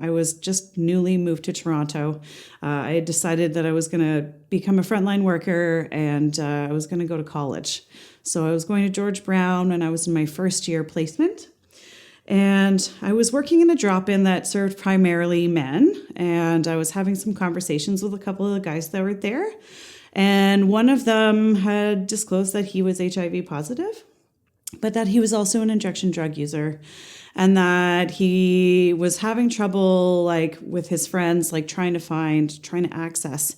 I was just newly moved to Toronto. I had decided that I was going to become a frontline worker and I was going to go to college. So I was going to George Brown and I was in my first year placement. And I was working in a drop-in that served primarily men. And I was having some conversations with a couple of the guys that were there. And one of them had disclosed that he was HIV positive, but that he was also an injection drug user. And that he was having trouble, like, with his friends, like, trying to access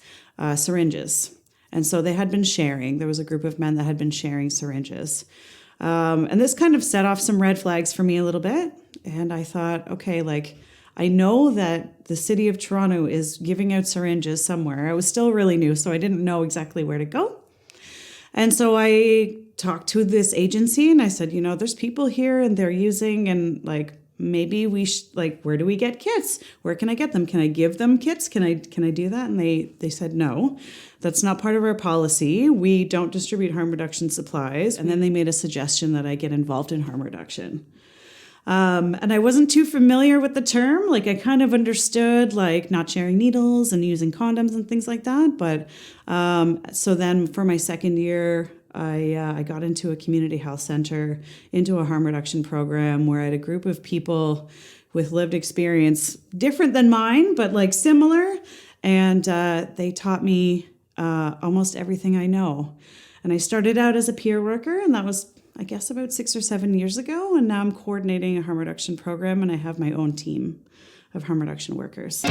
syringes. And so they had been sharing. There was a group of men that had been sharing syringes. And this kind of set off some red flags for me a little bit. And I thought, okay, like, I know that the city of Toronto is giving out syringes somewhere. I was still really new, so I didn't know exactly where to go. And so I talked to this agency and I said, you know, there's people here and they're using, and like, maybe we where do we get kits? Where can I get them? Can I give them kits? Can I do that? And they said, no, that's not part of our policy. We don't distribute harm reduction supplies. And then they made a suggestion that I get involved in harm reduction. And I wasn't too familiar with the term. Like, I kind of understood, like, not sharing needles and using condoms and things like that. But so then for my second year, I got into a community health center, into a harm reduction program where I had a group of people with lived experience, different than mine, but like similar. And they taught me almost everything I know. And I started out as a peer worker, and that was, I guess, about 6 or 7 years ago. And now I'm coordinating a harm reduction program, and I have my own team of harm reduction workers.